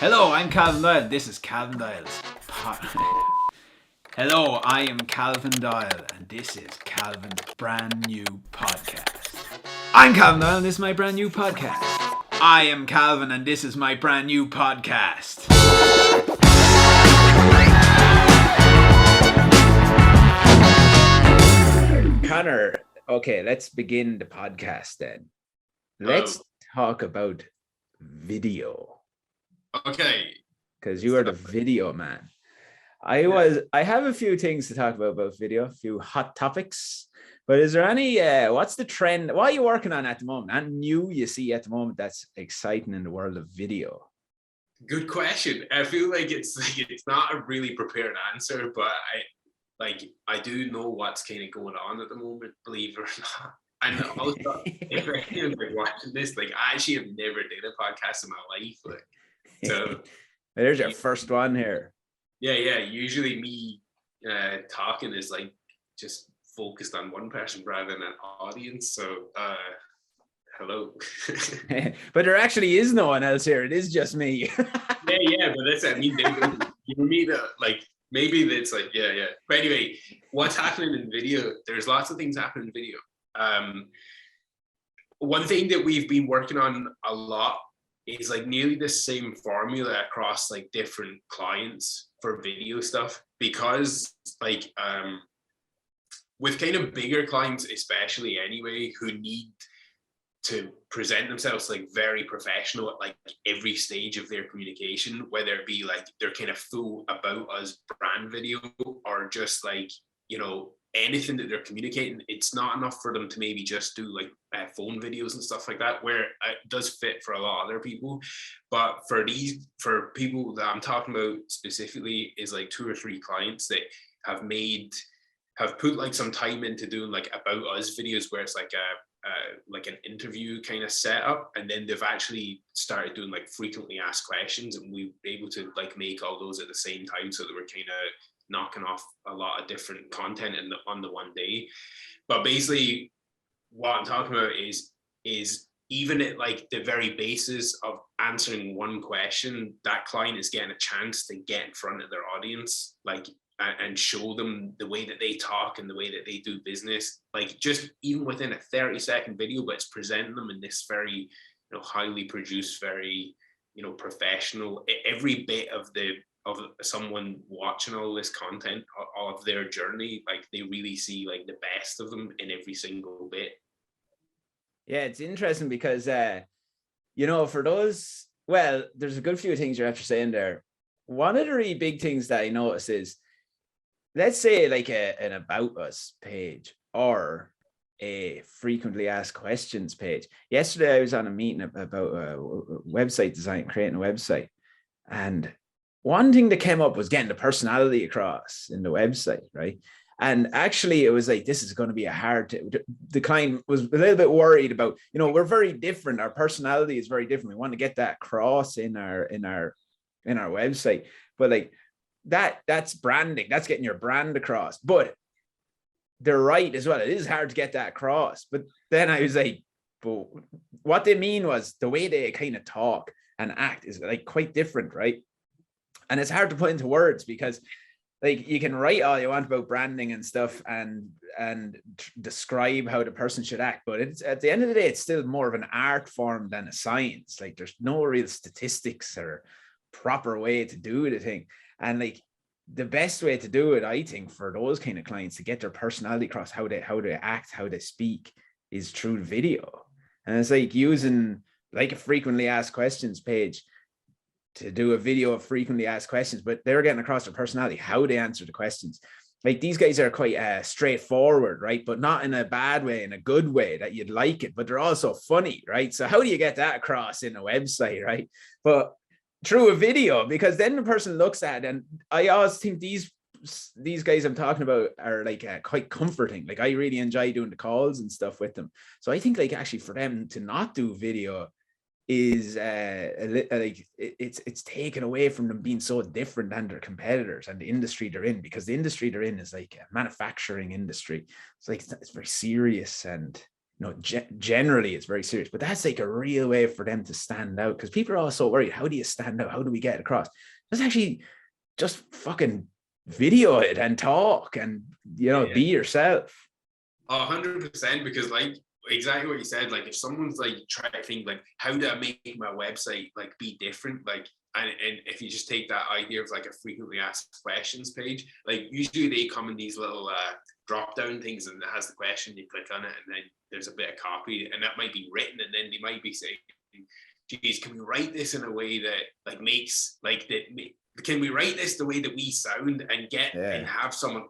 Hello, I'm Calvin Doyle. This is Calvin Doyle's Hello, I am Calvin Doyle, and this is Calvin's brand new podcast. I'm Calvin Doyle, and this is my brand new podcast. I am Calvin, and this is my brand new podcast. Connor, okay, let's begin the podcast then. Let's talk about video. Okay. Because you are the video man. I have a few things to talk about video, a few hot topics. But is there any what's the trend? What are you working on at the moment? And new you see at the moment that's exciting in the world of video? Good question. I feel like it's not a really prepared answer, but I do know what's kind of going on at the moment, believe it or not. And also, if anyone's like watching this, like I actually have never did a podcast in my life. Like, so there's your first one here. Yeah. Usually me talking is like just focused on one person rather than an audience. So hello. But there actually is no one else here. It is just me. yeah, but that's, I mean, you need to like, maybe that's like, yeah. But anyway, what's happening in video? There's lots of things happening in video. One thing that we've been working on a lot is like nearly the same formula across like different clients for video stuff, because like with kind of bigger clients especially anyway, who need to present themselves like very professional at like every stage of their communication, whether it be like they're kind of full about us brand video or just like, you know, anything that they're communicating. It's not enough for them to maybe just do like phone videos and stuff like that, where it does fit for a lot of other people. But for people that I'm talking about specifically is like 2 or 3 clients that have put like some time into doing like about us videos, where it's like an interview kind of setup, and then they've actually started doing like frequently asked questions, and we were able to like make all those at the same time, so that we're kind of knocking off a lot of different content on the one day. But basically what I'm talking about is even at like the very basis of answering one question, that client is getting a chance to get in front of their audience, like, and show them the way that they talk and the way that they do business, like just even within a 30-second video, but it's presenting them in this very, you know, highly produced, very, you know, professional, every bit of someone watching all this content, all of their journey, like they really see like the best of them in every single bit. Yeah, it's interesting because you know, for those, well, there's a good few things you're after saying there. One of the really big things that I notice is, let's say like an about us page or a frequently asked questions page. Yesterday I was on a meeting about website design, creating a website, and one thing that came up was getting the personality across in the website, right? And actually it was like, this is going to be the client was a little bit worried about, you know, we're very different. Our personality is very different. We want to get that across in our website, but like that's branding, that's getting your brand across. But they're right as well. It is hard to get that across. But then I was like, but what they mean was the way they kind of talk and act is like quite different, right? And it's hard to put into words, because like you can write all you want about branding and stuff and describe how the person should act, but it's, at the end of the day, it's still more of an art form than a science. Like there's no real statistics or proper way to do the thing. And like the best way to do it, I think, for those kind of clients to get their personality across, how they act, how they speak, is through video. And it's like using like a frequently asked questions page to do a video of frequently asked questions, but they're getting across their personality, how they answer the questions. Like these guys are quite straightforward, right? But not in a bad way, in a good way that you'd like it, but they're also funny, right? So how do you get that across in a website, right? But through a video, because then the person looks at it, and I always think these guys I'm talking about are like quite comforting. Like I really enjoy doing the calls and stuff with them. So I think like actually for them to not do video is like it's taken away from them being so different than their competitors and the industry they're in, because the industry they're in is like a manufacturing industry. It's like it's very serious, and generally it's very serious, but that's like a real way for them to stand out, because people are all so worried, how do you stand out, how do we get across? Let's actually just fucking video it and talk and be yourself. 100%, because like exactly what you said, like if someone's like trying to think like, how do I make my website like be different, like, and if you just take that idea of like a frequently asked questions page, like usually they come in these little drop down things, and it has the question, you click on it, and then there's a bit of copy, and that might be written, and then they might be saying, geez, can we write this in a way that like makes like that, can we write this the way that we sound and get and have someone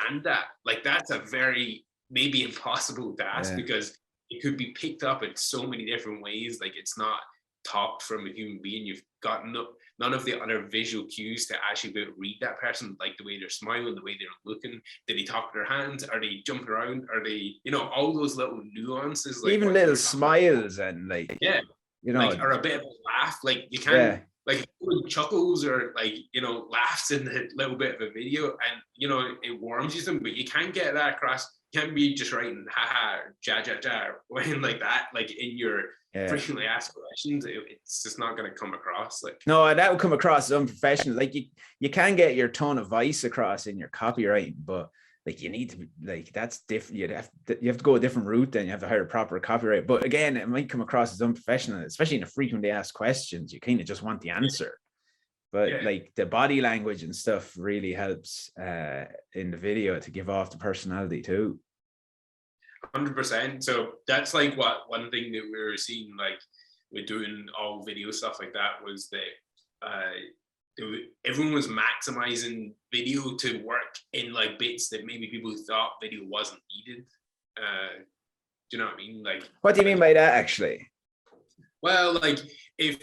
understand that? Like that's a very maybe impossible task, because it could be picked up in so many different ways. Like it's not taught from a human being. You've got none of the other visual cues to actually be able to read that person, like the way they're smiling, the way they're looking, did they talk with their hands, are they jumping around, are they, all those little nuances, like even little smiles and like like, or a bit of a laugh, like you can't like chuckles or like laughs in a little bit of a video, and it warms you some, but you can't get that across. You can't be just writing haha ja ja ja when like that, like in your frequently asked questions. It's just not going to come across. Like no, that would come across as unprofessional. Like you can get your tone of voice across in your copywriting, but like you need to be like, that's different. You have to go a different route. Then you have to hire a proper copyright. But again, it might come across as unprofessional, especially in the frequently asked questions. You kind of just want the answer. But like the body language and stuff really helps in the video to give off the personality too. 100%. So that's like one thing that we were seeing, like with doing all video stuff like that, was that everyone was maximizing video to work in like bits that maybe people thought video wasn't needed. Do you know what I mean? Like, what do you mean by that, actually? Well, like if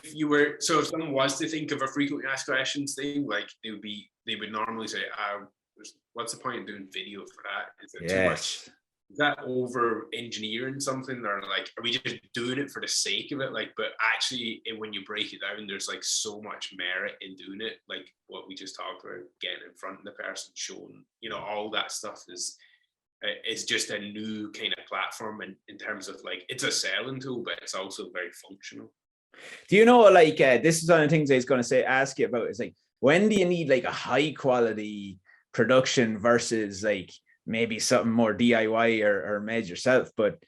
someone was to think of a frequently asked questions thing, like they would normally say, what's the point of doing video for that? Is it too much? Is that over engineering something, or like are we just doing it for the sake of it? Like, but actually when you break it down, there's like so much merit in doing it, like what we just talked about, getting in front of the person, showing, all that stuff is just a new kind of platform in terms of like, it's a selling tool, but it's also very functional. Do you know, like this is one of the things I was going to ask you about, is like, when do you need like a high quality production versus like maybe something more DIY or made yourself? But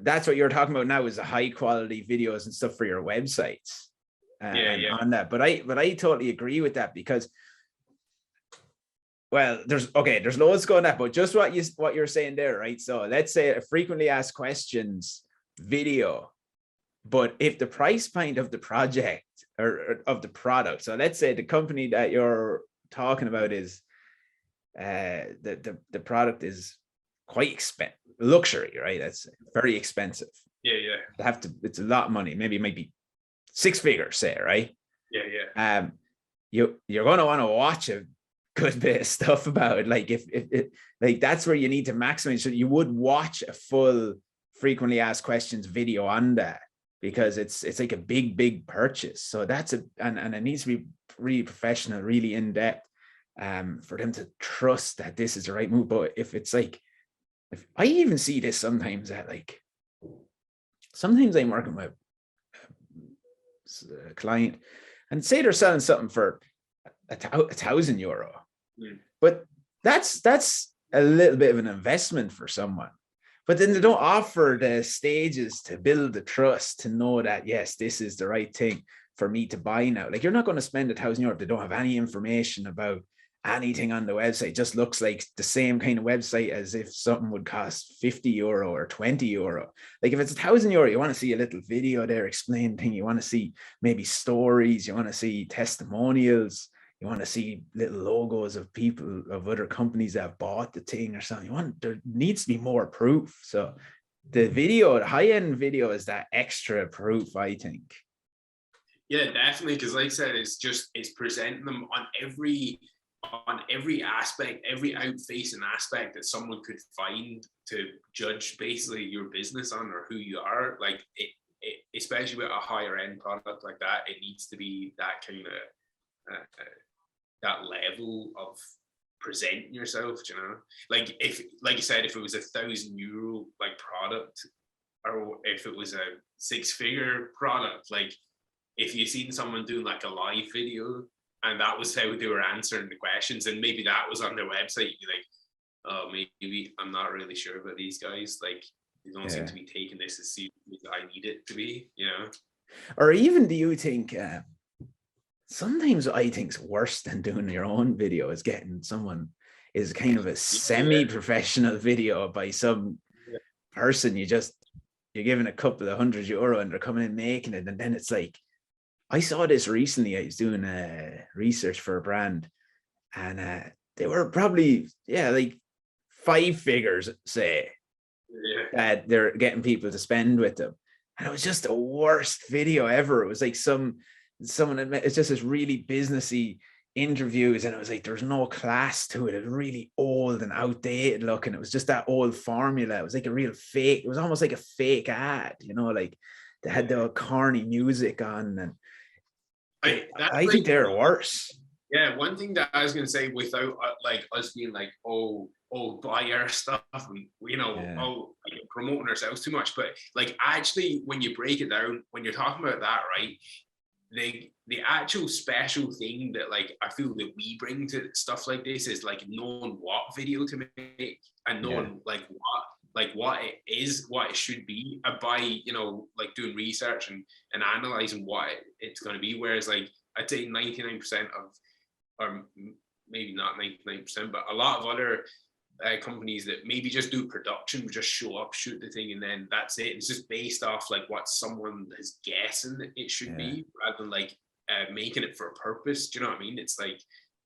that's what you're talking about now, is the high quality videos and stuff for your websites. On that. But I totally agree with that, because there's loads going on that, but just what you're saying there, right? So let's say a frequently asked questions video, but if the price point of the project or of the product, so let's say the company that you're talking about is the product is quite expensive, luxury, right? That's very expensive. It's a lot of money. Maybe it might be 6 figures, say, right? You're going to want to watch a good bit of stuff about it. Like if like that's where you need to maximize. So you would watch a full frequently asked questions video on that, because it's like a big purchase. So that's and it needs to be really professional, really in depth, for them to trust that this is the right move. But if it's like, if I even see this sometimes I'm working with a client, and say they're selling something for €1,000, but that's a little bit of an investment for someone. But then they don't offer the stages to build the trust, to know that, yes, this is the right thing for me to buy now. Like, you're not going to spend €1,000 if they don't have any information about anything on the website. It just looks like the same kind of website as if something would cost €50 or €20. Like if it's €1,000, you want to see a little video there explaining things. You want to see maybe stories. You want to see testimonials. You want to see little logos of people, of other companies that have bought the thing or something. There needs to be more proof. So the high-end video is that extra proof, I think. Yeah, definitely. Because like I said, it's presenting them on every aspect, every out-facing aspect that someone could find to judge basically your business on, or who you are. Like it especially with a higher end product like that, it needs to be that kind of that level of presenting yourself, like if, like you said, if it was €1,000 like product, or if it was a 6-figure product, like if you seen someone doing like a live video and that was how they were answering the questions, and maybe that was on their website, you'd be like, oh, maybe I'm not really sure about these guys. Like, they don't seem to be taking this as seriously as I need it to be, you know? Or even do you think, sometimes I think's worse than doing your own video is getting someone is kind of a semi-professional video by some person you're giving a couple of €100 and they're coming in making it, and then it's like, I saw this recently. I was doing research for a brand, and they were probably like 5 figures, say, that they're getting people to spend with them, and it was just the worst video ever. It was like someone it's just this really businessy interviews, and it was like there's no class to it. It was really old and outdated looking. It was just that old formula. It was like a real fake. It was almost like a fake ad, like they had the corny music on, and I think they're worse. Yeah, one thing that I was going to say, without like us being like, oh, buy our stuff, and like promoting ourselves too much, but like actually, when you break it down, when you're talking about that, right, the actual special thing that like I feel that we bring to stuff like this is like knowing what video to make and knowing like what it is, what it should be, by like doing research and analyzing what it's going to be. Whereas like I'd say 99% of, or maybe not 99%, but a lot of other companies that maybe just do production, just show up, shoot the thing, and then that's it. It's just based off like what someone is guessing it should be, rather than like making it for a purpose. Do you know what I mean? It's like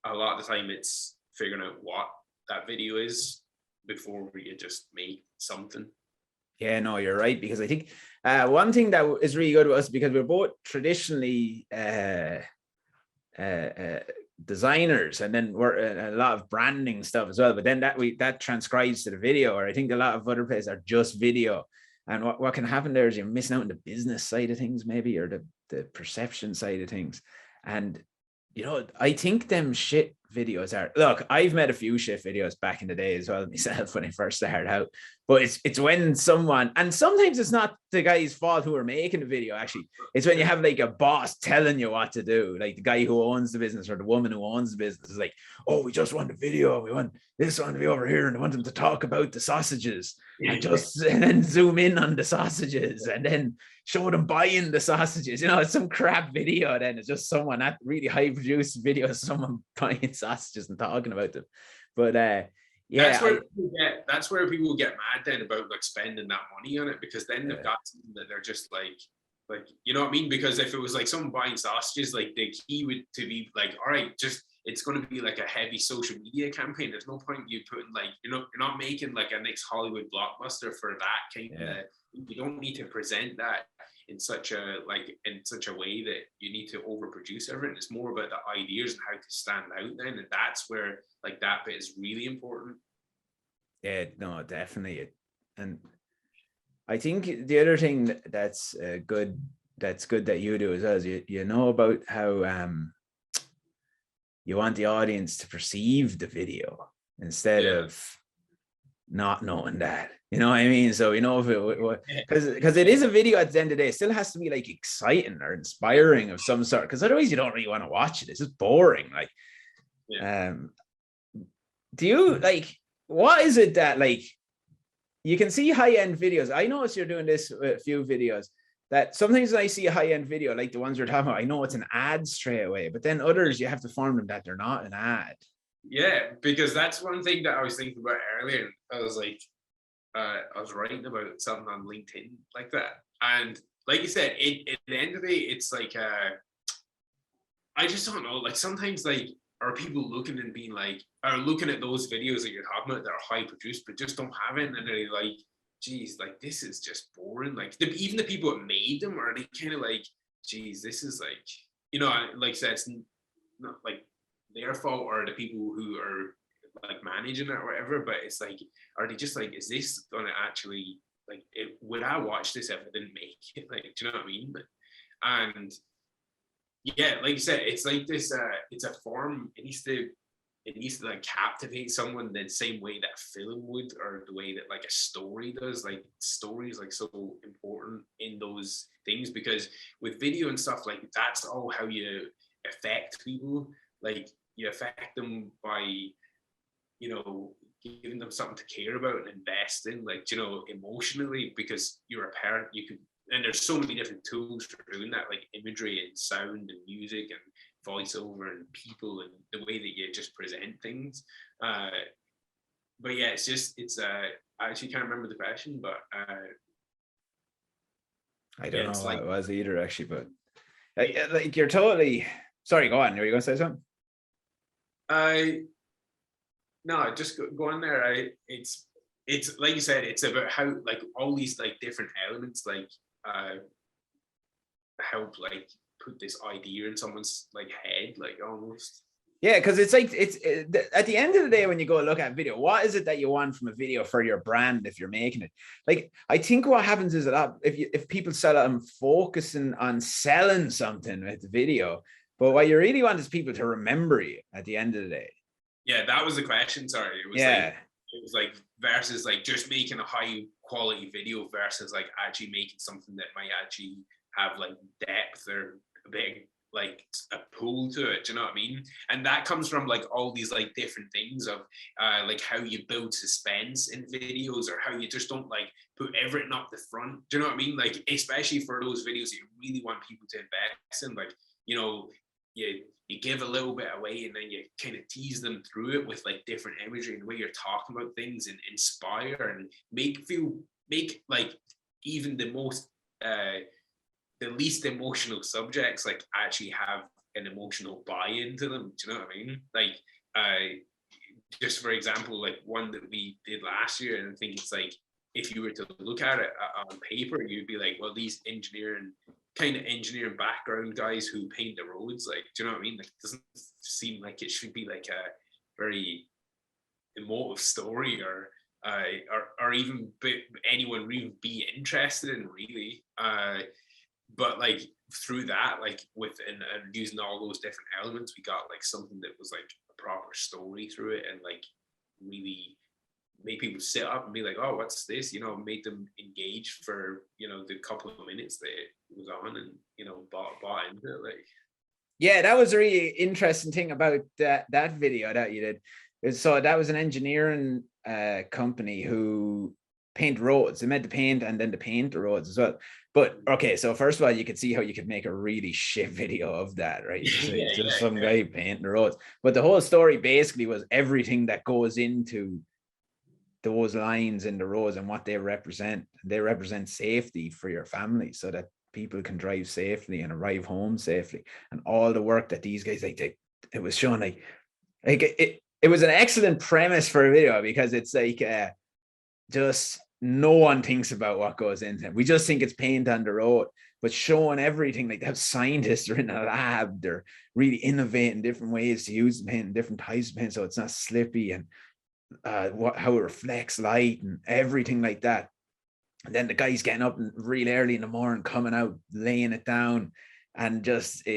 a lot of the time it's figuring out what that video is before you just make something. Yeah, no, you're right, because I think one thing that is really good with us, because we're both traditionally designers, and then we're a lot of branding stuff as well, but then that transcribes to the video. Or I think a lot of other places are just video, and what can happen there is you're missing out on the business side of things, maybe, or the perception side of things. And I think them shit videos are, look, I've made a few shit videos back in the day as well myself when I first started out, but it's when someone, and sometimes it's not the guy's fault who are making the video, actually. It's when you have like a boss telling you what to do, like the guy who owns the business or the woman who owns the business is like, oh, we just want a video, we want this one to be over here, and I want them to talk about the sausages, and then zoom in on the sausages and then show them buying the sausages. It's some crap video. Then it's just someone, that really high produced video of someone buying sausages and talking about them. But that's where people get mad then about like spending that money on it, because then they've got something that they're just like you know what I mean? Because if it was like someone buying sausages, like the key would to be like, all right, just it's going to be like a heavy social media campaign. There's no point you putting like you're not making like a next Hollywood blockbuster for that kind of. You don't need to present that in such a way that you need to overproduce everything. It's more about the ideas and how to stand out then, and that's where like that bit is really important. Yeah, no, definitely. And I think the other thing that's good that you do as well is you know about how you want the audience to perceive the video instead of not knowing that. You know what I mean? So if it, because it is a video at the end of the day, it still has to be like exciting or inspiring of some sort, because otherwise you don't really want to watch it. It's just boring. Like, do you like, what is it that like you can see high-end videos? I notice you're doing this with a few videos, that sometimes when I see a high-end video like the ones you're talking about, I know it's an ad straight away, but then others you have to form them that they're not an ad. Yeah, because that's one thing that I was thinking about earlier. I was like, I was writing about something on LinkedIn like that, and like you said, at the end of the day, it's like I just don't know. Like sometimes, like, are people looking and being like, are looking at those videos that you're talking about that are high produced but just don't have it, and they're like, geez, like this is just boring. Like even the people that made them, are they kind of like, geez, this is like, like I said, it's not like their fault or the people who are like managing it or whatever, but it's like, are they just like, is this gonna actually like would I watch this if I didn't make it? Like, do you know what I mean? And yeah, like you said, it's like this it's a form, it needs to it needs to like captivate someone the same way that film would, or the way that like a story does. Like story is like so important in those things, because with video and stuff, like that's all how you affect people. Like you affect them by, you know, giving them something to care about and invest in, like, you know, emotionally, because you're a parent, you could, and there's so many different tools for doing that, like imagery and sound and music and voiceover and people and the way that you just present things. But yeah, I actually can't remember the question, but I don't yeah, know it's what like it was either, actually, but like you're totally sorry. Go on. Are you going to say something? No, just go on there. It's like you said, it's about how like all these like different elements like help like put this idea in someone's like head, like almost. Yeah, because it's like at the end of the day, when you go look at video, what is it that you want from a video for your brand if you're making it? Like, I think what happens is that if people sell it and focusing on selling something with the video, but what you really want is people to remember you at the end of the day. Yeah, that was the question. Sorry, it was like versus like just making a high quality video versus like actually making something that might actually have like depth or a big like a pull to it. Do you know what I mean? And that comes from like all these like different things of like how you build suspense in videos, or how you just don't like put everything up the front. Do you know what I mean? Like especially for those videos that you really want people to invest in, like, you know, you give a little bit away and then you kind of tease them through it with like different imagery and the way you're talking about things, and inspire and make like even the most the least emotional subjects like actually have an emotional buy-in to them. Do you know what I mean? Like just for example, like one that we did last year, and I think it's like if you were to look at it on paper, you'd be like, well, these engineering background guys who paint the roads, like, do you know what I mean? Like, it doesn't seem like it should be like a very emotive story, or even anyone really be interested in, really. But like through that, like and using all those different elements, we got like something that was like a proper story through it, and like really make people sit up and be like, oh, what's this? You know, make them engage for, you know, the couple of minutes that it was on, and, you know, bought into it. Like, yeah, that was a really interesting thing about that video that you did. So that was an engineering company who paint roads. They meant to paint and then to paint the roads as well. But okay, so first of all, you could see how you could make a really shit video of that, right? Just some guy painting the roads. But the whole story basically was everything that goes into those lines in the roads and what they represent. They represent safety for your family, so that people can drive safely and arrive home safely. And all the work that these guys it was shown like it was an excellent premise for a video, because it's like just no one thinks about what goes into it. We just think it's paint on the road, but showing everything, like that scientists are in a lab, they're really innovating different ways to use the paint and different types of paint so it's not slippy, and how it reflects light and everything like that. And then the guy's getting up real early in the morning, coming out, laying it down, and just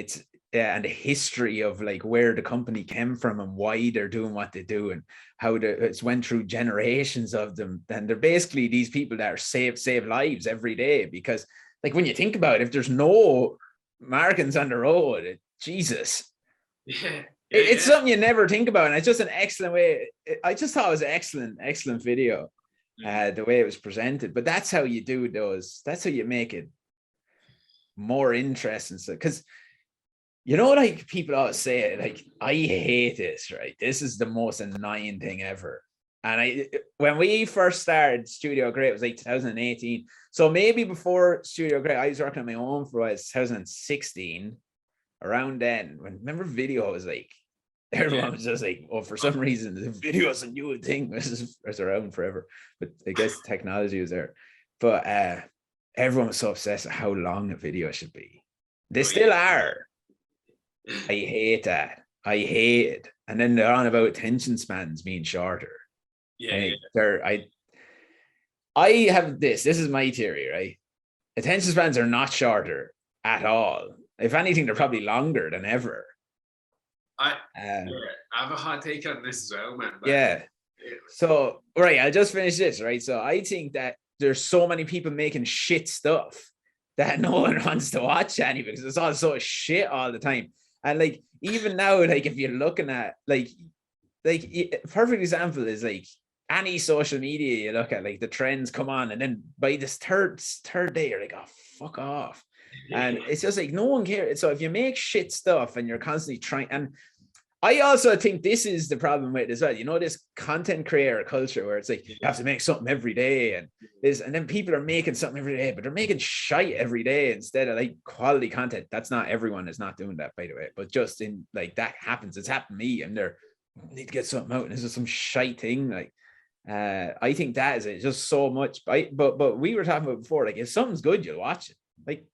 and the history of like where the company came from and why they're doing what they do, and how it's went through generations of them. And they're basically these people that are save lives every day, because like when you think about it, if there's no Americans on the road, Jesus. yeah. It's something you never think about, and it's just an excellent way. I just thought it was an excellent video, the way it was presented. But that's how you do those. That's how you make it more interesting. So, because you know, like people always say, like, I hate this. Right, this is the most annoying thing ever. And when we first started Studio Great, it was like 2018. So maybe before Studio Great, I was working on my own for a while, 2016. Around then, remember video was like, everyone was just like, oh, for some reason the video is a new thing. This is around forever, but I guess technology was there. But everyone was so obsessed with how long a video should be. They still are. I hate that. I hate it. And then they're on about attention spans being shorter. I have this is my theory, right? Attention spans are not shorter at all. If anything, they're probably longer than ever. I Um, I have a hot take on this as well, man. But yeah. So, right, I'll just finish this, right? So I think that there's so many people making shit stuff that no one wants to watch any because it's all so shit all the time. And like even now, like if you're looking at like a perfect example is like any social media you look at, like the trends come on, and then by this third day, you're like, oh, fuck off. And it's just like no one cares. So if you make shit stuff and you're constantly trying, and I also think this is the problem with it as well. You know, this content creator culture where it's like you have to make something every day, and then people are making something every day, but they're making shite every day instead of like quality content. That's not everyone is not doing that, by the way, but just in like that happens. It's happened to me, and they're need to get something out, and this is some shite thing. Like, I think that is it. Just so much. But we were talking about before, like if something's good, you'll watch it. Like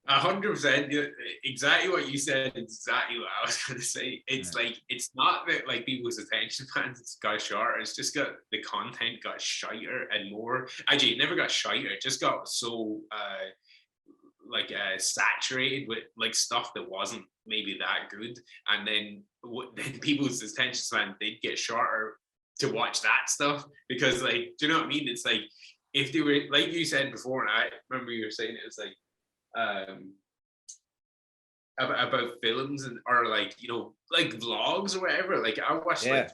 100%, exactly what you said. Exactly what I was going to say. It's like it's not that like people's attention spans got shorter. It's just got the content got shiter and more. Actually, it never got shiter. It just got so saturated with like stuff that wasn't maybe that good, and then people's attention span did get shorter to watch that stuff because like, do you know what I mean? It's like if they were like you said before, and I remember you were saying it was like about films and or like, you know, like vlogs or whatever. Like I watch like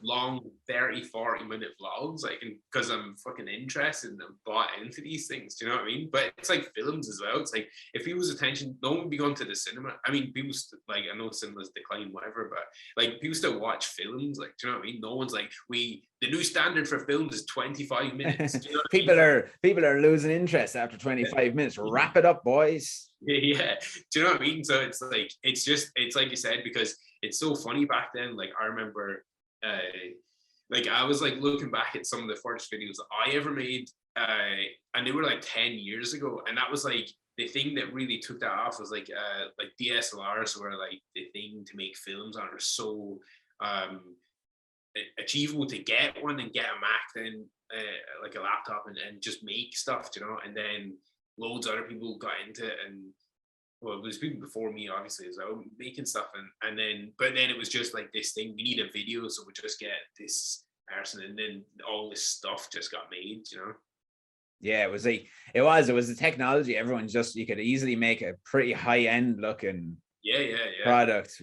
long 30-40 minute vlogs, like, because I'm fucking interested and I'm bought into these things, do you know what I mean? But it's like films as well. It's like if people's attention, no one would be going to the cinema. I mean, people like, I know cinemas decline, whatever, but like people still watch films, like, do you know what I mean? No one's like, the new standard for films is 25 minutes. Do you know people are losing interest after 25 minutes. Wrap it up, boys. Yeah, do you know what I mean? So it's like it's like you said, because it's so funny back then. Like I remember like I was like looking back at some of the first videos I ever made, and they were like 10 years ago, and that was like the thing that really took that off was like DSLRs were like the thing to make films on, are so achievable to get one and get a Mac, then like a laptop, and just make stuff, you know. And then loads of other people got into it, and well, there's people before me obviously as well making stuff, and then it was just like this thing, we need a video, so we just get this person, and then all this stuff just got made, you know. Yeah, it was the technology. Everyone just, you could easily make a pretty high-end looking product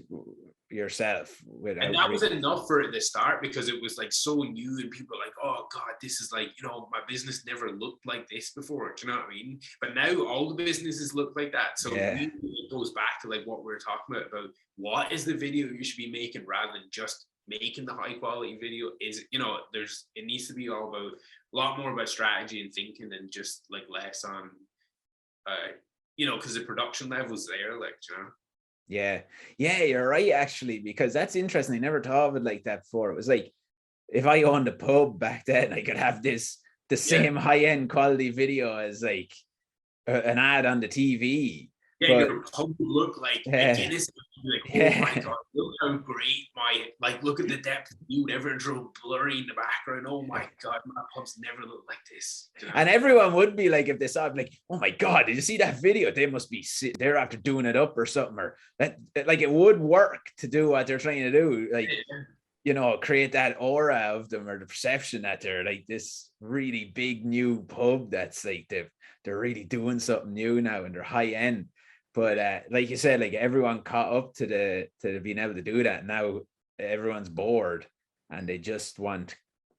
yourself and that was enough for it to start, because it was like so new, and people were like, oh god, this is like, you know, my business never looked like this before, do you know what I mean? But now all the businesses look like that. So really it goes back to like what we were talking about what is the video you should be making, rather than just making the high quality video. Is, you know, it needs to be all about a lot more about strategy and thinking, and just like less on you know, because the production level's there, like, you know. Yeah, you're right, actually, because that's interesting. I never thought of it like that before. It was like if I owned a pub back then, I could have the same high-end quality video as like an ad on the TV. Yeah, your pub would look like a Guinness. Like, oh my god, look how great look at the depth of view, never drove blurry in the background. Oh my god, my pubs never looked like this. You know? And everyone would be like, if they saw it, like, oh my god, did you see that video? They must be, they're after doing it up or something, or that, like, it would work to do what they're trying to do, like, you know, create that aura of them, or the perception that they're like this really big new pub that's like they're really doing something new now, and they're high end. But like you said, like everyone caught up to being able to do that. Now everyone's bored, and they just want,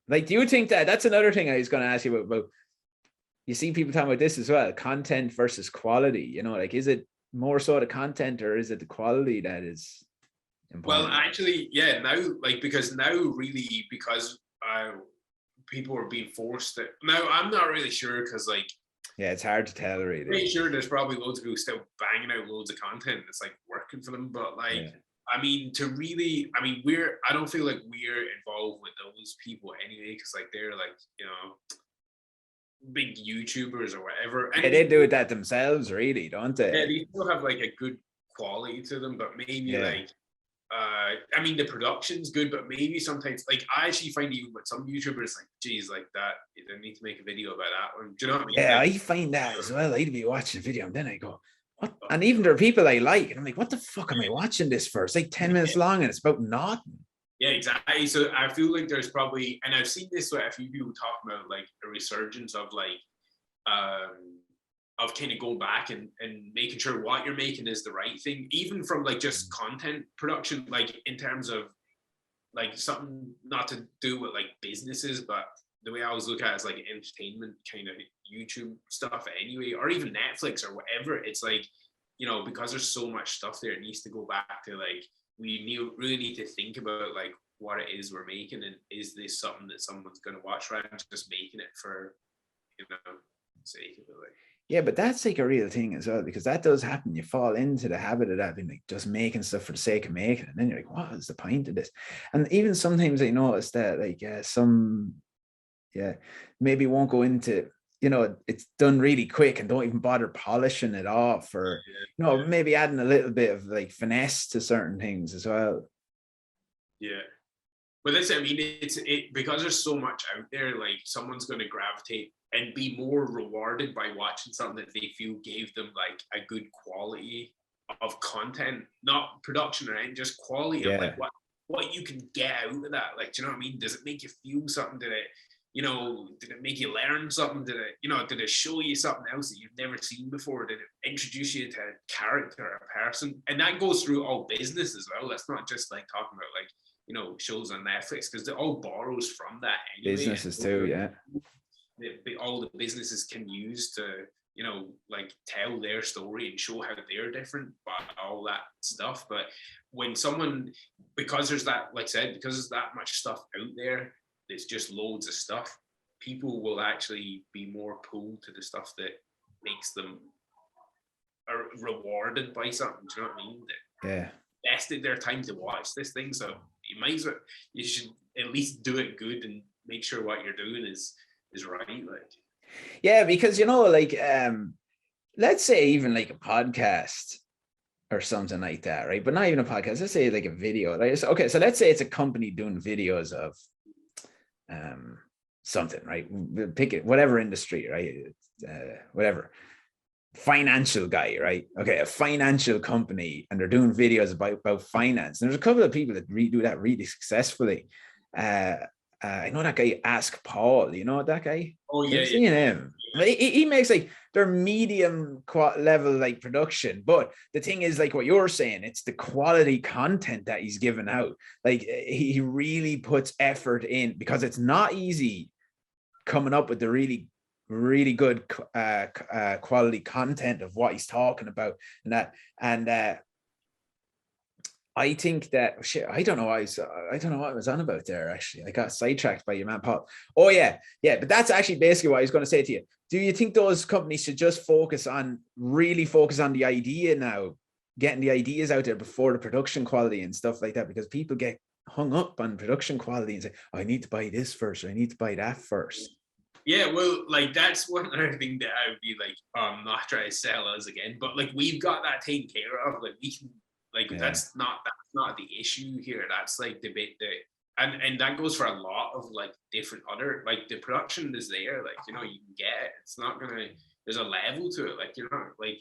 like, do you think that's another thing I was going to ask you about? You see people talking about this as well, content versus quality, you know, like, is it more so the content, or is it the quality that is important? Well, actually, yeah, now, like, because people are being forced to, now I'm not really sure, because like, yeah, it's hard to tell, really. I'm pretty sure there's probably loads of people still banging out loads of content that's like working for them, but like, I mean, I don't feel like we're involved with those people anyway, because like they're like, you know, big YouTubers or whatever. And they do that themselves, really, don't they? Yeah, they still have like a good quality to them, but maybe like, I mean, the production's good, but maybe sometimes, like, I actually find even with some YouTubers, like, geez, like that, they need to make a video about that one. Do you know what I mean? Yeah, I find that as well. I'd be watching a video, and then I go, what? And even there are people I like, and I'm like, what the fuck am I watching this for? It's like 10 minutes long and it's about nothing. Yeah, exactly. So I feel like there's probably, and I've seen this with a few people talk about like a resurgence of like, of kind of going back and making sure what you're making is the right thing, even from like just content production, like in terms of like something not to do with like businesses, but the way I always look at it is like entertainment kind of YouTube stuff anyway, or even Netflix or whatever. It's like, you know, because there's so much stuff there, it needs to go back to like, really need to think about like what it is we're making, and is this something that someone's going to watch, rather than just making it for, you know, sake of it. Like, yeah, but that's like a real thing as well, because that does happen. You fall into the habit of that, being like just making stuff for the sake of making it. And then you're like, what is the point of this? And even sometimes I notice that like maybe won't go into, you know, it's done really quick and don't even bother polishing it off, or, you know, maybe adding a little bit of like finesse to certain things as well. Yeah. But that's, I mean, because there's so much out there, like someone's going to gravitate and be more rewarded by watching something that they feel gave them like a good quality of content, not production or anything, just quality of like what you can get out of that. Like, do you know what I mean? Does it make you feel something? Did it, you know, did it make you learn something? Did it, you know, did it show you something else that you've never seen before? Did it introduce you to a character, a person? And that goes through all business as well. That's not just like talking about like, you know, shows on Netflix, because it all borrows from that anyway. Businesses too, yeah. All the businesses can use to, you know, like tell their story and show how they're different, but all that stuff. But when someone, because there's that, like I said, because there's that much stuff out there, it's just loads of stuff, people will actually be more pulled to the stuff that makes them are rewarded by something. Do you know what I mean? Yeah. Invested their time to watch this thing, so you might as well, you should at least do it good and make sure what you're doing is right. Like, yeah, because, you know, like let's say even like a podcast or something like that, right? But not even a podcast. Let's say like a video. Right? Okay, so let's say it's a company doing videos of something, right? Pick it, whatever industry, right? Whatever. Financial guy, right? Okay, a financial company, and they're doing videos about finance. And there's a couple of people that do that really successfully. I know that guy, Ask Paul. You know that guy? Oh yeah, I've seen him. He makes like their medium level like production, but the thing is, like what you're saying, it's the quality content that he's giving out. Like he really puts effort in, because it's not easy coming up with the really good quality content of what he's talking about, and that. And I think that shit, I don't know what I was on about there. Actually, I got sidetracked by your man Paul. Oh yeah. But that's actually basically what I was going to say to you. Do you think those companies should just really focus on the idea now, getting the ideas out there before the production quality and stuff like that? Because people get hung up on production quality and say, oh, I need to buy this first, or I need to buy that first. Yeah, well, like that's one other thing that I would be like, not trying to sell us again, but like we've got that taken care of. Like we can, like that's not the issue here. That's like the bit that, and that goes for a lot of like different other, like the production is there. Like, you know, you can get it. It's not gonna. There's a level to it. Like, you're not like,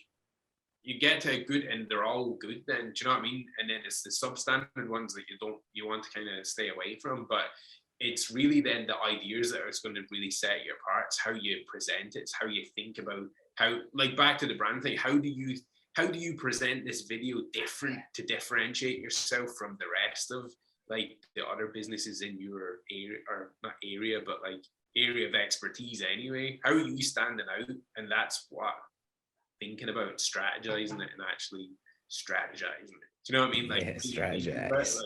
you get to a good, and they're all good. Then, do you know what I mean? And then it's the substandard ones that you want to kind of stay away from, but. It's really then the ideas that are going to really set you apart. It's how you present it. It's how you think about how, like back to the brand thing. How do you present this video different to differentiate yourself from the rest of like the other businesses in your area, or not area, but like area of expertise anyway? How are you standing out? And that's what thinking about, strategizing it, and actually strategizing it. Do you know what I mean? Like, strategize.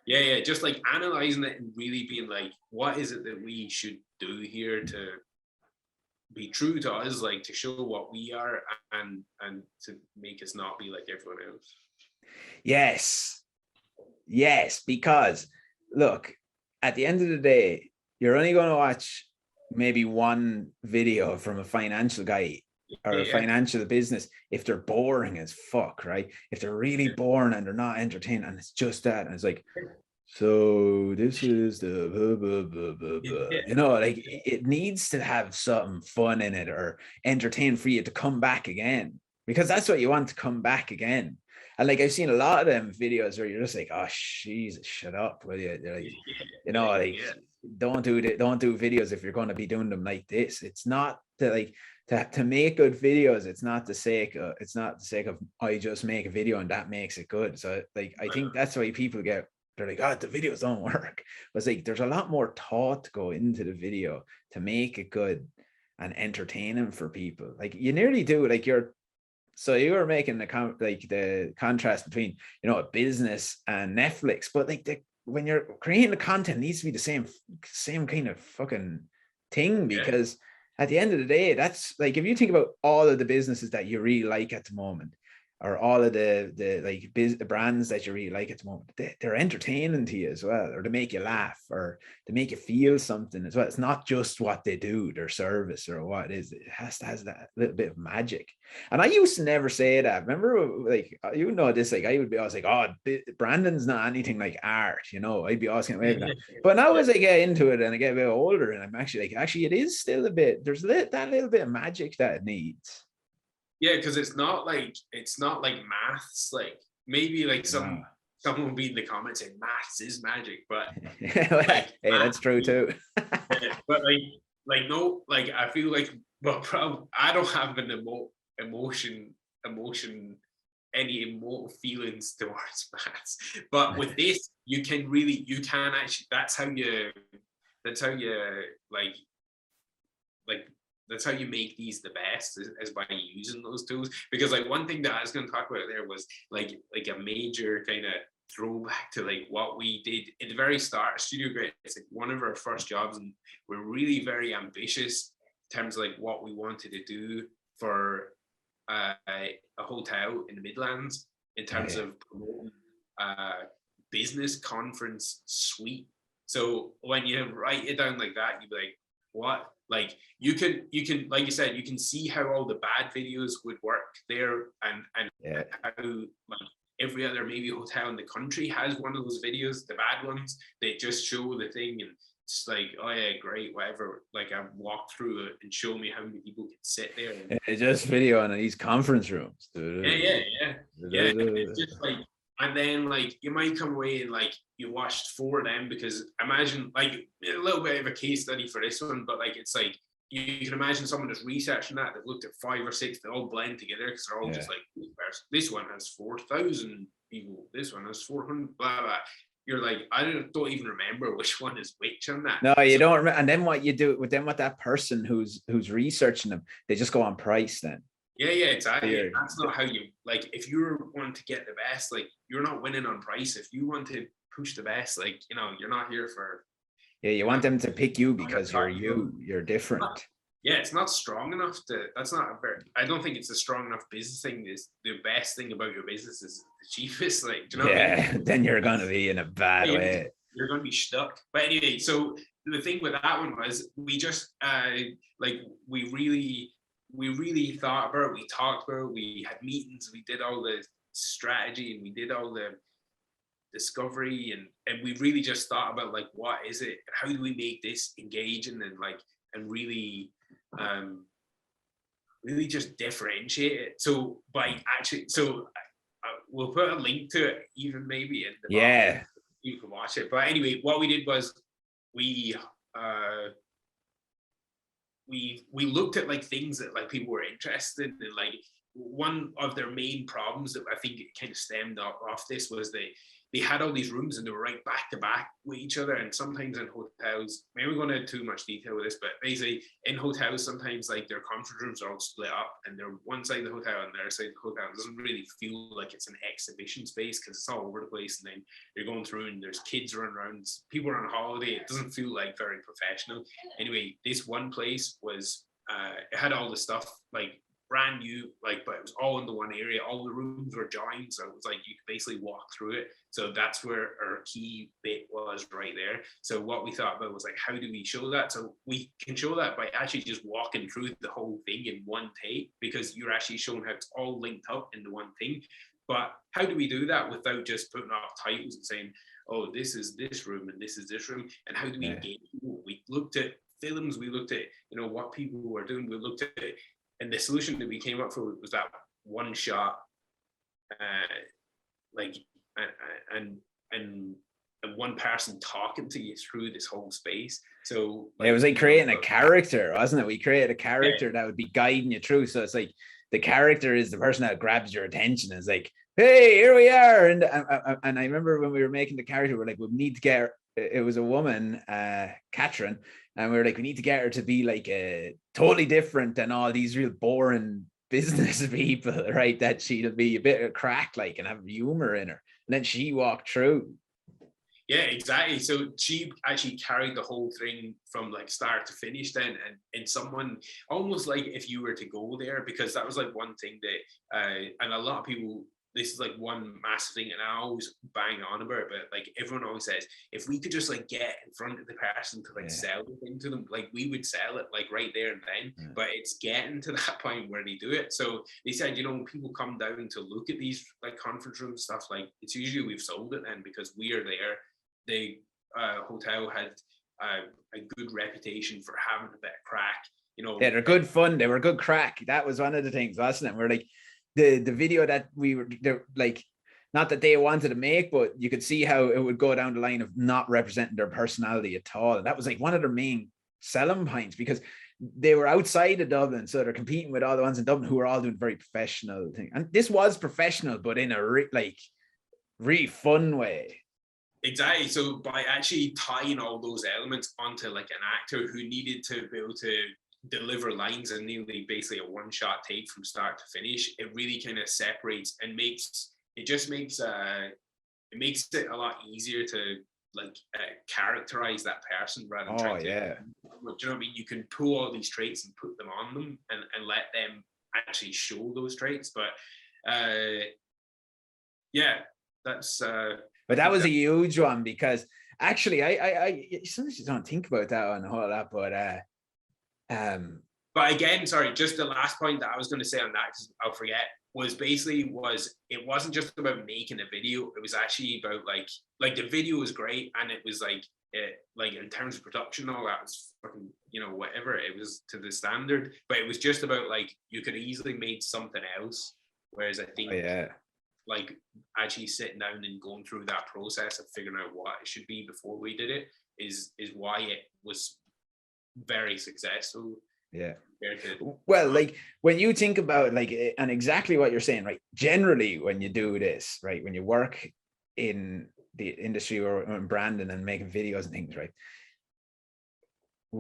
Yeah, just like analyzing it and really being like, what is it that we should do here to be true to us, like to show what we are, and to make us not be like everyone else. Yes, because look, at the end of the day, you're only going to watch maybe one video from a financial guy or a financial business if they're boring as fuck, right? If they're really boring and they're not entertaining, and it's just that, and it's like, so this is the blah, blah, blah, blah, blah. You know, like it needs to have something fun in it or entertain for you to come back again. because that's what you want to come back again. And like I've seen a lot of them videos where you're just like, oh Jesus, shut up, will you? They're like, like don't do videos if you're going to be doing them like this. It's not to like to make good videos. It's not the sake of I just make a video and that makes it good. So like I think that's why people they're like, oh, the videos don't work. But it's like there's a lot more thought to go into the video to make it good and entertaining for people. Like you nearly do, like you were making the contrast between a business and Netflix, but like when you're creating the content, it needs to be the same kind of fucking thing, because at the end of the day, that's like if you think about all of the businesses that you really like at the moment, or all of the brands that you really like at the moment, they're entertaining to you as well, or to make you laugh, or to make you feel something as well. It's not just what they do, their service or what it is. It has that little bit of magic. And I used to never say that. Remember, like this, like I was like, oh, Brandon's not anything like art, I'd be asking away from that. But now as I get into it and I get a bit older, and I'm actually like, it is still a bit. There's that little bit of magic that it needs. Yeah, because it's not like maths. Like maybe like someone will be in the comments saying maths is magic, but hey, that's true too. But no, like I feel like I don't have an any emotive feelings towards maths. But with this, you can actually. That's how you that's how you make these the best, is by using those tools. Because like one thing that I was going to talk about there was like a major kind of throwback to like what we did at the very start of Studio Grit. It's like one of our first jobs, and we're really very ambitious in terms of like what we wanted to do for a hotel in the Midlands in terms of promoting business conference suite. So when you write it down like that, you'd be like, what? Like you can like you said, you can see how all the bad videos would work there, and how like every other maybe hotel in the country has one of those videos, the bad ones. They just show the thing and it's like, oh yeah, great, whatever. Like I've walked through it and show me how many people can sit there. And, it's just video in these conference rooms. Yeah. It's just like, and then like you might come away and like you watched 4 of them, because imagine like a little bit of a case study for this one, but like it's like you can imagine someone that's researching that looked at 5 or 6 that all blend together, because they're all just like, this one has 4,000 people, this one has 400, blah blah. You're like, I don't even remember which one is which on that. No, you don't remember. And then what you do with that person who's researching them, they just go on price then. Yeah, exactly. That's not how you, like, if you want to get the best, like, you're not winning on price. If you want to push the best, like, you're not here for. Yeah, you want them to pick you because you're different. Yeah, it's not strong enough I don't think it's a strong enough business thing. Is the best thing about your business is the cheapest. Like, do you know what I mean? Then you're going to be in a bad way. You're going to be stuck. But anyway, so the thing with that one was we just, we really thought about it, we talked about it, we had meetings, we did all the strategy and we did all the discovery, and we really just thought about like, what is it? How do we make this engaging and really really just differentiate it? So we'll put a link to it even maybe in the bottom. You can watch it. But anyway, what we did was we looked at like things that like people were interested in. Like one of their main problems that I think it kind of stemmed off this was they had all these rooms and they were right back to back with each other. And sometimes in hotels, maybe we're going into too much detail with this, but basically in hotels, sometimes like their conference rooms are all split up and they're one side of the hotel and the other side of the hotel. It doesn't really feel like it's an exhibition space because it's all over the place. And then you're going through and there's kids running around, people are on holiday. It doesn't feel like very professional. Anyway, this one place was, it had all the stuff like brand new, like, but it was all in the one area. All the rooms were joined, so it was like you could basically walk through it. So that's where our key bit was, right there. So what we thought about was like, how do we show that? So we can show that by actually just walking through the whole thing in one take, because you're actually showing how it's all linked up in the one thing. But how do we do that without just putting up titles and saying, oh, this is this room and this is this room? And how do we engage people? We looked at films, we looked at what people were doing, we looked at it. And the solution that we came up with was that one shot, like and and one person talking to you through this whole space. So like, it was like creating a character, wasn't it? We created a character that would be guiding you through. So it's like the character is the person that grabs your attention. It's like, hey, here we are. And I remember when we were making the character, we're like, we need to get, it was a woman, Katrin, and we were like, we need to get her to be like totally different than all these real boring business people, right? That she'll be a bit of crack, like, and have humor in her. And then she walked through. Yeah, exactly. So she actually carried the whole thing from like start to finish then, and someone almost like if you were to go there, because that was like one thing that and a lot of people, this is like one massive thing, and I always bang on about it, but like everyone always says, if we could just like get in front of the person to like sell the thing to them, like we would sell it like right there and then. But it's getting to that point where they do it. So they said, you know, when people come down to look at these like conference room stuff, like it's usually we've sold it then because we are there. The hotel had a good reputation for having a bit of crack, you know. Yeah, they're good fun. They were good crack. That was one of the things, wasn't it? We're like the video that we were like, not that they wanted to make, but you could see how it would go down the line of not representing their personality at all. And that was like one of their main selling points, because they were outside of Dublin, so they're competing with all the ones in Dublin who are all doing very professional things. And this was professional, but in a really fun way. Exactly. So by actually tying all those elements onto like an actor who needed to be able to deliver lines and nearly basically a one-shot take from start to finish, it really kind of separates and makes it a lot easier to like characterize that person rather than trying to. Do you know what I mean? You can pull all these traits and put them on them and let them actually show those traits. But yeah, that's. But that was a huge one, because actually, I sometimes you don't think about that one a whole lot, but again, sorry, just the last point that I was going to say on that, because I'll forget, was it wasn't just about making a video. It was actually about like the video was great, and it was like in terms of production, all that was fucking, you know, whatever, it was to the standard. But it was just about like you could easily made something else. Whereas I think like actually sitting down and going through that process of figuring out what it should be before we did it is why it was very successful. Yeah. Well, like when you think about like, and exactly what you're saying, right? Generally, when you do this, right, when you work in the industry or in branding and making videos and things, right,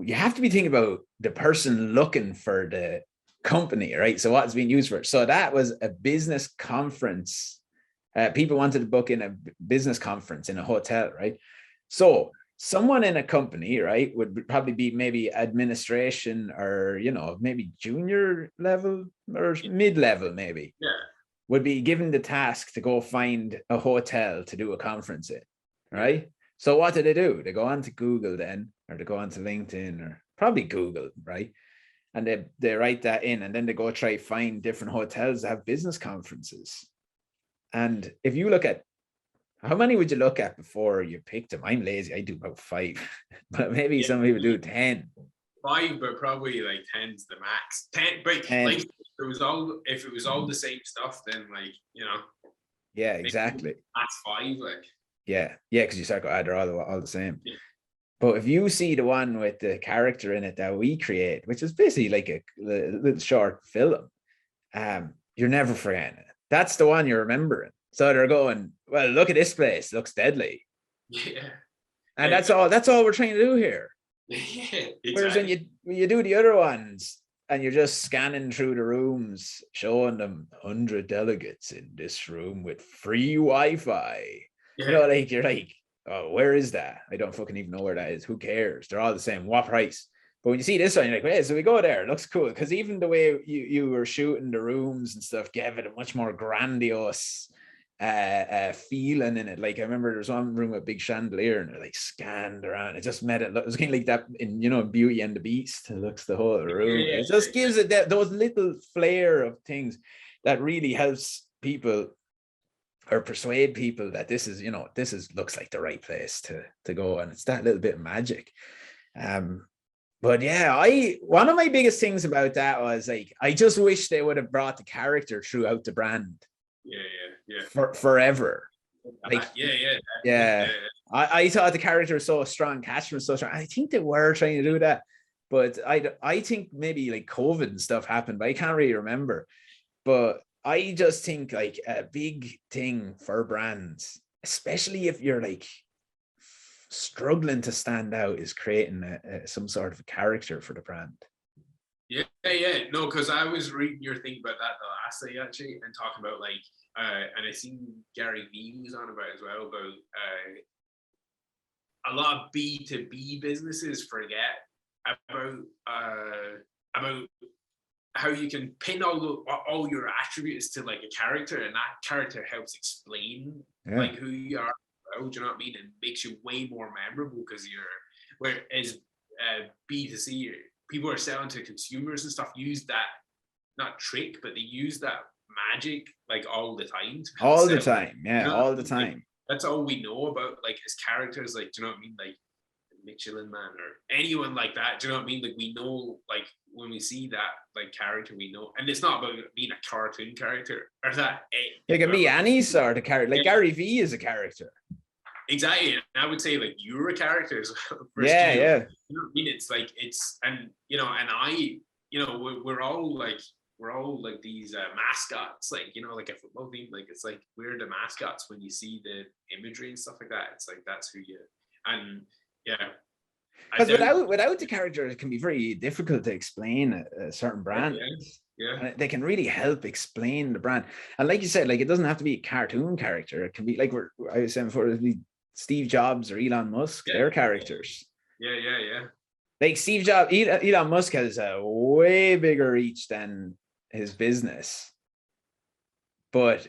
you have to be thinking about the person looking for the company, right? So what's being used for it. So that was a business conference. People wanted to book in a business conference in a hotel, right? So someone in a company, right, would probably be maybe administration or, you know, maybe junior level or mid-level maybe, would be given the task to go find a hotel to do a conference in, right? So what do? They go on to Google then, or they go on to LinkedIn, or probably Google, right? And they write that in, and then they go try find different hotels that have business conferences. And if you look at, how many would you look at before you picked them? I'm lazy. I do about 5, but maybe some people do 10. 5, but probably like 10's the max. 10, but 10. Like if it was all the same stuff, then like, you know. Yeah, exactly. That's 5, like. Yeah, because you start going, they're all the same. Yeah. But if you see the one with the character in it that we create, which is basically like a little short film, you're never forgetting it. That's the one you're remembering. So they're going, well, look at this place, it looks deadly. Yeah. And that's all we're trying to do here. Yeah, exactly. Whereas when you do the other ones and you're just scanning through the rooms, showing them 100 delegates in this room with free Wi-Fi. Yeah. You know, like you're like, oh, where is that? I don't fucking even know where that is. Who cares? They're all the same. What price? But when you see this one, you're like, hey, so we go there. It looks cool. Because even the way you were shooting the rooms and stuff gave it a much more grandiose feeling in it. Like I remember there was one room with a big chandelier and they're like scanned around. It just made it look, it was kind of like that in, you know, Beauty and the Beast. It looks the whole room. Yeah, it just gives it those little flair of things that really helps people or persuade people that this is, you know, looks like the right place to go, and it's that little bit of magic. But yeah, one of my biggest things about that was like, I just wish they would have brought the character throughout the brand. Yeah. For forever. Like, yeah. I thought the character was so strong, Catchment was so strong. I think they were trying to do that, but I think maybe like COVID and stuff happened, but I can't really remember. But I just think like a big thing for brands, especially if you're like struggling to stand out, is creating some sort of a character for the brand. Yeah. No, because I was reading your thing about that the last day actually, and talking about like, and I seen Gary Vee was on about as well about a lot of B2B businesses forget about how you can pin all your attributes to like a character, and that character helps explain like who you are. Do you know what I mean? And makes you way more memorable because whereas B2C, people are selling to consumers and stuff, use that, not trick, but they use that magic like all the time. All the time. Yeah, you know, all the time. Like, that's all we know about like his characters. Like, do you know what I mean? Like Michelin Man or anyone like that. Do you know what I mean? Like we know, like when we see that like character, we know, and it's not about being a cartoon character or that. It can be any sort of character. Like Gary Vee is a character. Exactly, and I would say like you're a character as well. Yeah. You know what I mean? It's like and I, we're all like these mascots, like like a football team. Like it's like we're the mascots when you see the imagery and stuff like that. It's like that's who you. And yeah, because without the character, it can be very difficult to explain a certain brand. Yeah. And they can really help explain the brand. And like you said, like it doesn't have to be a cartoon character. It can be like I was saying before, it'd be Steve Jobs or Elon Musk. They're characters. Yeah. Like Steve Jobs, Elon Musk has a way bigger reach than his business, but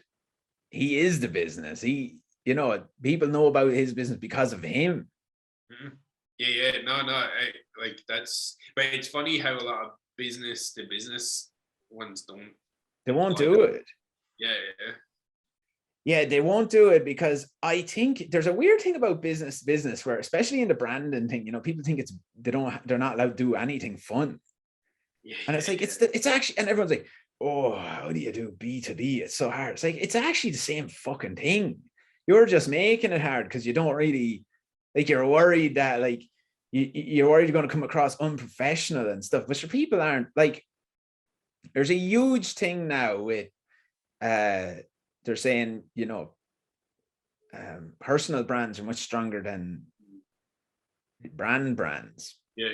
he is the business. People know about his business because of him. Mm-hmm. Yeah. No. Like that's, but it's funny how a lot of business to business ones don't. They won't do it. Yeah, they won't do it because I think there's a weird thing about business where, especially in the branding thing, people think they're not allowed to do anything fun. And it's like it's actually, and everyone's like, oh, how do you do B2B? It's so hard. It's like it's actually the same fucking thing. You're just making it hard because you don't really like, you're worried that like you're worried you're going to come across unprofessional and stuff, but your people aren't. Like there's a huge thing now with they're saying, personal brands are much stronger than brands. Yeah.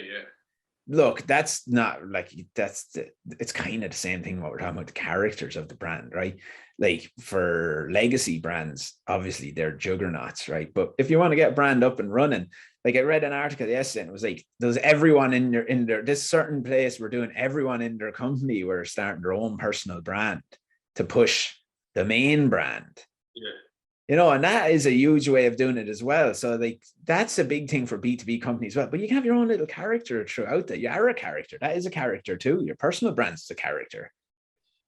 Look, that's not like it's kind of the same thing what we're talking about, the characters of the brand, right? Like for legacy brands, obviously they're juggernauts, right? But if you want to get a brand up and running, like I read an article yesterday and it was like, does everyone in their this certain place, we're doing everyone in their company, we're starting their own personal brand to push the main brand. And that is a huge way of doing it as well. So like that's a big thing for B2B companies as well. But you can have your own little character throughout that. You are a character. That is a character too. Your personal brand's a character.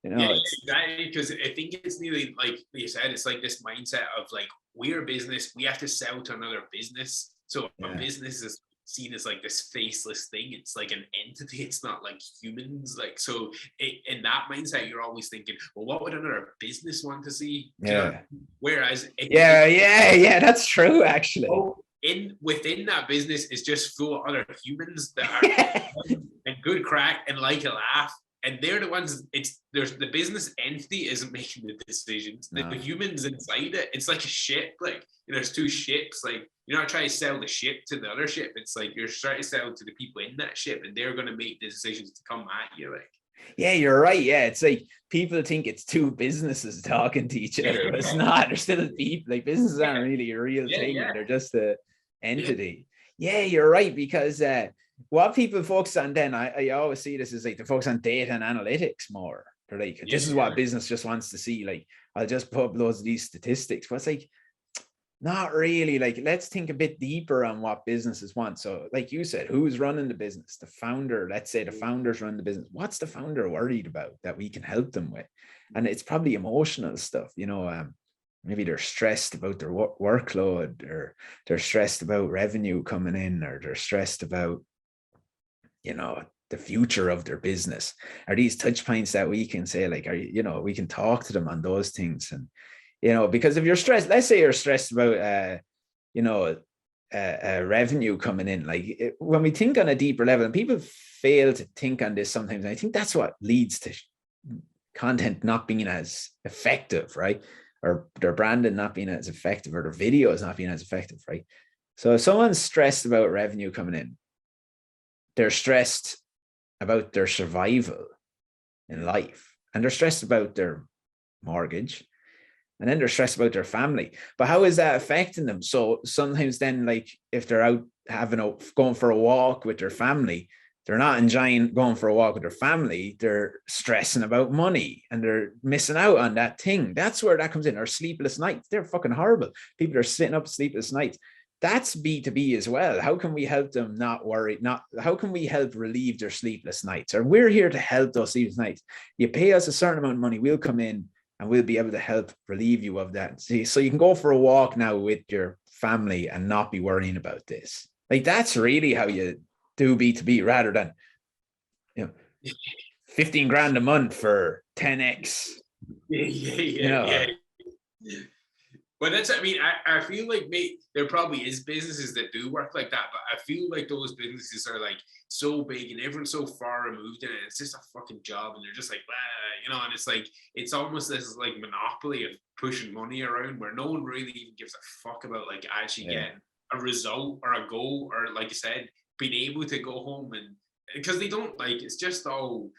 Exactly, because I think it's nearly like you said, it's like this mindset of like, we're a business, we have to sell to another business. So a business is seen as like this faceless thing. It's like an entity. It's not like humans. Like, so in that mindset, you're always thinking, well, what would another business want to see? Whereas that's true actually. Within that business is just full of other humans that are and good crack and like a laugh. And they're the ones, there's the business entity isn't making the decisions. The humans inside it, it's like a ship. Like, there's two ships. Like, you're not trying to sell the ship to the other ship. It's like you're trying to sell to the people in that ship, and they're going to make the decisions to come at you. Like, yeah, you're right. Yeah, it's like people think it's two businesses talking to each other, but it's not. They're still people. Like businesses aren't really a real thing. They're just an entity. Yeah, you're right, because what people focus on then, I always see this as like they focus on data and analytics more. They're like, this is what business just wants to see. Like, I'll just put up loads of these statistics. But it's like, not really. Like, let's think a bit deeper on what businesses want. So like you said, who's running the business? The founder. Let's say the founders run the business. What's the founder worried about that we can help them with? And it's probably emotional stuff, maybe they're stressed about their workload, or they're stressed about revenue coming in, or they're stressed about the future of their business? Are these touch points that we can say, like, we can talk to them on those things? And, because if you're stressed, let's say you're stressed about, revenue coming in, like when we think on a deeper level, and people fail to think on this sometimes, and I think that's what leads to content not being as effective, right? Or their branding not being as effective, or their videos not being as effective, right? So if someone's stressed about revenue coming in, they're stressed about their survival in life, and they're stressed about their mortgage, and then they're stressed about their family. But how is that affecting them? So sometimes then, like if they're out going for a walk with their family, they're not enjoying going for a walk with their family. They're stressing about money, and they're missing out on that thing. That's where that comes in. Or sleepless nights. They're fucking horrible. People are sitting up sleepless nights. That's B2B as well. How can we help them not worry? How can we help relieve their sleepless nights? Or we're here to help those sleepless nights. You pay us a certain amount of money, we'll come in and we'll be able to help relieve you of that. See, so you can go for a walk now with your family and not be worrying about this. Like, that's really how you do B2B, rather than 15 grand a month for 10x. Yeah. But that's, I mean, I feel like there probably is businesses that do work like that, but I feel like those businesses are like so big and everyone's so far removed in it. It's just a fucking job, and they're just like, and it's like, it's almost this like monopoly of pushing money around, where no one really even gives a fuck about like actually getting a result or a goal, or like you said, being able to go home. And because they don't, like, it's just all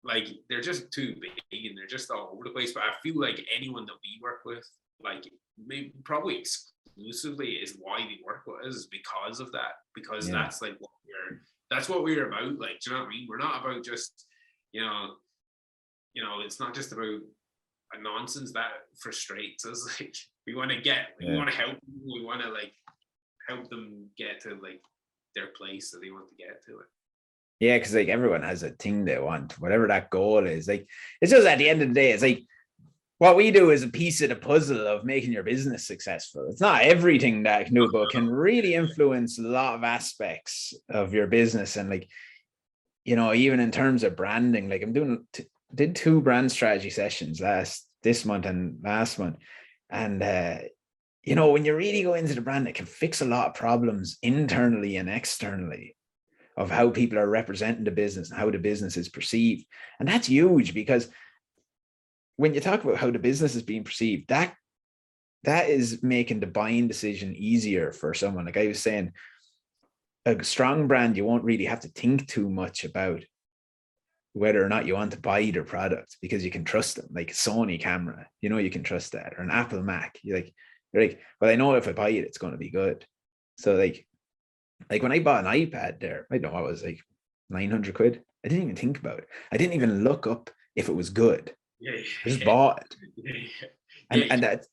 like, they're just too big and they're just all over the place. But I feel like anyone that we work with, like, maybe probably exclusively, is why they work with us, because of that, because that's like what we're about. Like, do you know what I mean? We're not about just it's not just about a nonsense that frustrates us. Like, we want to we want to help them, we want to like help them get to like their place that they want to get to it. Yeah, because like everyone has a thing they want, whatever that goal is. Like, it's just at the end of the day, it's like what we do is a piece of the puzzle of making your business successful. It's not everything that can do, but can really influence a lot of aspects of your business. And like, even in terms of branding, like did 2 brand strategy sessions this month and last month. And, when you really go into the brand, it can fix a lot of problems internally and externally of how people are representing the business and how the business is perceived. And that's huge, because when you talk about how the business is being perceived, that is making the buying decision easier for someone. Like I was saying, a strong brand, you won't really have to think too much about whether or not you want to buy their product, because you can trust them. Like a Sony camera, you can trust that, or an Apple Mac. You're like, well, I know if I buy it, it's going to be good. So like when I bought an iPad there, I don't know, it was like 900 quid. I didn't even think about it. I didn't even look up if it was good. I just bought it. And that,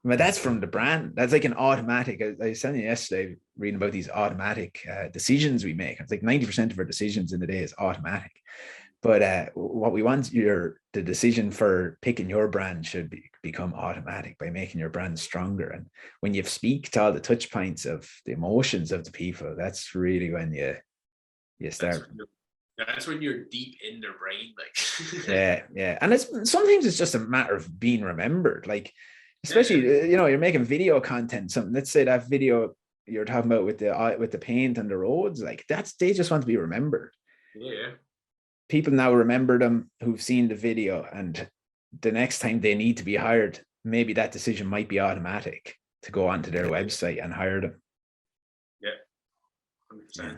but that's from the brand. That's like an automatic. I was telling you yesterday, reading about these automatic decisions we make. It's like 90% of our decisions in the day is automatic. But what we want, the decision for picking your brand should become automatic by making your brand stronger. And when you speak to all the touch points of the emotions of the people, that's really when you start. That's when you're deep in their brain, like. yeah. And sometimes it's just a matter of being remembered. Like, especially you're making video content. Something. Let's say that video you're talking about with the paint on the roads. Like they just want to be remembered. Yeah. People now remember them who've seen the video, and the next time they need to be hired, maybe that decision might be automatic to go onto their website and hire them. Yeah. 100%. Yeah.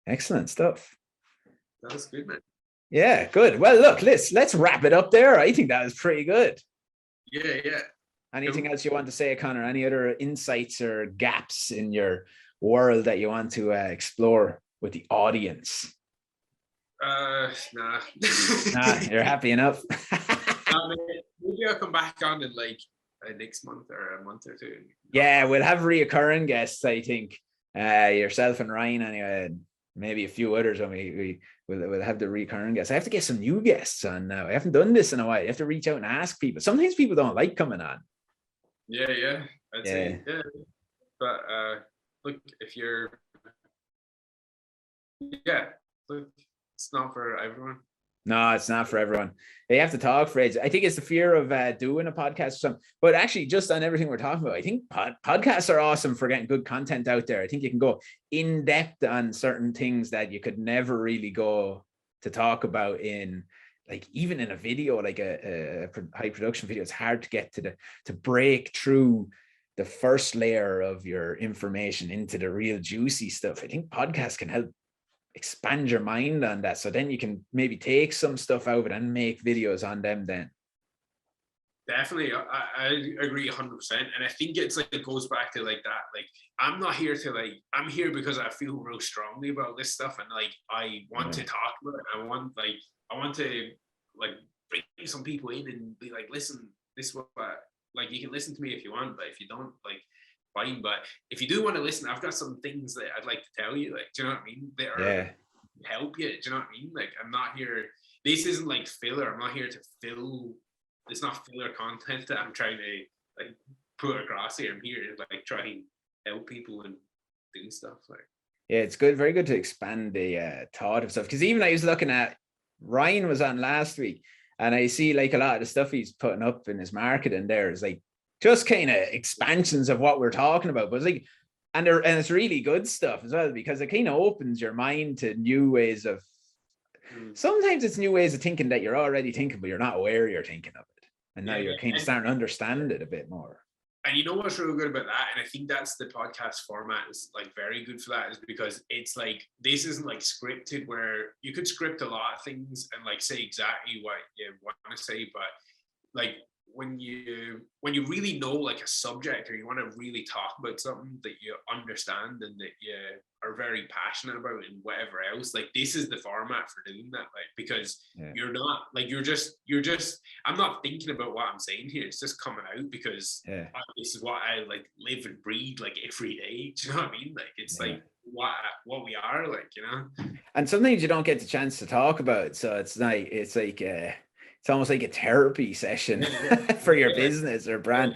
Excellent stuff. That was good, man. Yeah, good. Well, look, let's wrap it up there. I think that was pretty good. Yeah. Anything else you want to say, Conor? Any other insights or gaps in your world that you want to explore with the audience? Nah. Nah, you're happy enough. Maybe I'll come back on in like next month or a month or two. Yeah, we'll have reoccurring guests, I think. Yourself and Ryan, anyway, and maybe a few others. I mean, we'll have the recurring guests. I have to get some new guests on now. I haven't done this in a while. You have to reach out and ask people. Sometimes people don't like coming on. Yeah. I'd say, yeah. But look, if you're Yeah, look, it's not for everyone. No, it's not for everyone. They have to talk for it. I think it's the fear of doing a podcast or something. But actually, just on everything we're talking about, I think podcasts are awesome for getting good content out there. I think you can go in depth on certain things that you could never really go to talk about in, like, even in a video, like a high production video. It's hard to get to break through the first layer of your information into the real juicy stuff. I think podcasts can help expand your mind on that, so then you can maybe take some stuff out of it and make videos on them then. Definitely, I agree 100%, and I think it's like, it goes back to like that. Like, I'm not here to like, I'm here because I feel real strongly about this stuff, and like I want to talk about it. I want to like bring some people in and be like, listen, this is what, like, you can listen to me if you want, but if you don't, like, fine. But if you do want to listen, I've got some things that I'd like to tell you. Like, do you know what I mean? That are help you. Do you know what I mean? Like, I'm not here. This isn't like filler. I'm not here to fill. It's not filler content that I'm trying to like put across here. I'm here to like try and help people and do stuff. Like, yeah, it's good, very good to expand the thought of stuff. Because even I was looking at, Ryan was on last week, and I see like a lot of the stuff he's putting up in his marketing there is like just kind of expansions of what we're talking about. But it's like, and it's really good stuff as well, because it kind of opens your mind to new ways of. Sometimes it's new ways of thinking that you're already thinking, but you're not aware you're thinking of it. And now you're kind of starting to understand it a bit more. And you know what's really good about that? And I think that's the podcast format is like very good for that, is because it's like, this isn't like scripted, where you could script a lot of things and like say exactly what you want to say, but like when you really know like a subject, or you want to really talk about something that you understand and that you are very passionate about and whatever else, like, this is the format for doing that. Like, because you're not like, you're just I'm not thinking about what I'm saying here. It's just coming out because this is what I like live and breathe like every day. Do you know what I mean? Like, it's like what we are, like, you know. And sometimes you don't get the chance to talk about it, so it's almost like a therapy session for your business or brand.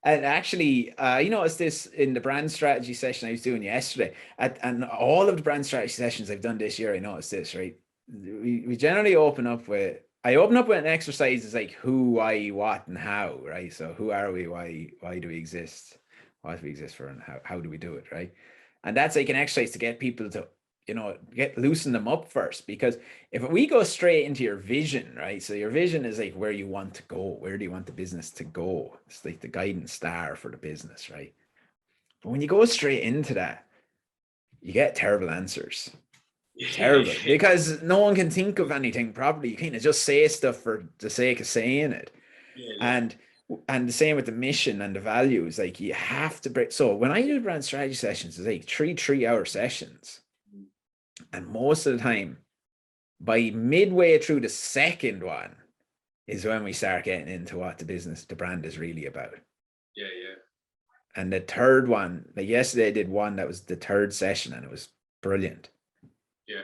And actually, you noticed this in the brand strategy session I was doing yesterday, and all of the brand strategy sessions I've done this year, I noticed this, right? We generally open up with an exercise is like who, why, what, and how, right? So who are we? Why do we exist? What do we exist for, and how do we do it, right? And that's like an exercise to get people to, loosen them up first. Because if we go straight into your vision, right? So your vision is like where you want to go. Where do you want the business to go? It's like the guiding star for the business, right? But when you go straight into that, you get terrible answers. Terrible. Because no one can think of anything properly. You kind of just say stuff for the sake of saying it. And the same with the mission and the values. Like, you have to break. So when I do brand strategy sessions, it's like 3-hour sessions. And most of the time, by midway through the second one is when we start getting into what the brand is really about. And the third one, like yesterday I did one that was the third session, and it was brilliant.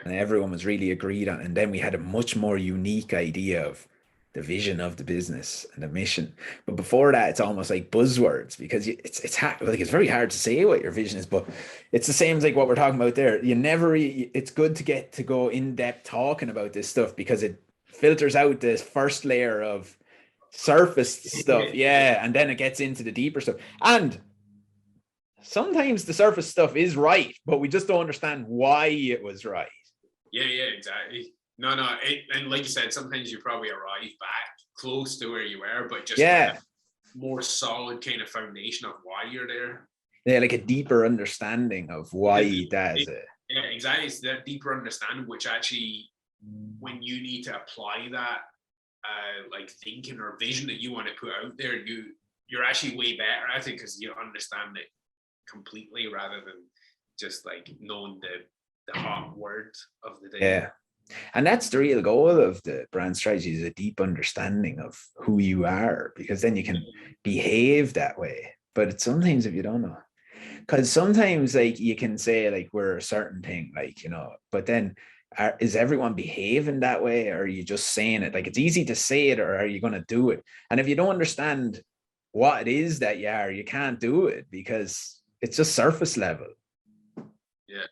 And everyone was really agreed on. And then we had a much more unique idea of the vision of the business and the mission. But before that, it's almost like buzzwords, because it's hard, like, it's very hard to say what your vision is, but it's the same as like what we're talking about there. It's good to get to go in depth talking about this stuff, because it filters out this first layer of surface stuff. And then it gets into the deeper stuff. And sometimes the surface stuff is right, but we just don't understand why it was right. Exactly. No, and like you said, sometimes you probably arrive back close to where you were, but just more solid kind of foundation of why you're there. Yeah, like a deeper understanding of why he does it. Yeah, exactly. It's that deeper understanding, which actually, when you need to apply that, like thinking or vision that you want to put out there, you're actually way better at it, because you understand it completely, rather than just like knowing the hot words of the day. Yeah. And that's the real goal of the brand strategy, is a deep understanding of who you are, because then you can behave that way. But sometimes if you don't know, because sometimes like you can say like we're a certain thing, like, but then is everyone behaving that way, or are you just saying it? Like, it's easy to say it, or are you going to do it? And if you don't understand what it is that you are, you can't do it, because it's just surface level. Yeah.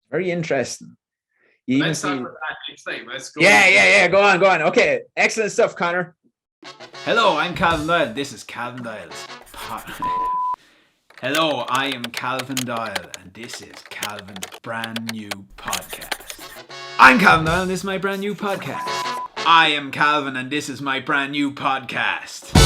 Very interesting. You even Let's talk see. about that next time. Let's go. Yeah. Go on. Okay, excellent stuff, Connor. Hello, I'm Calvin Doyle. This is Calvin Doyle's Hello, I am Calvin Doyle, and this is Calvin's brand new podcast. I'm Calvin Doyle, and this is my brand new podcast. I am Calvin, and this is my brand new podcast.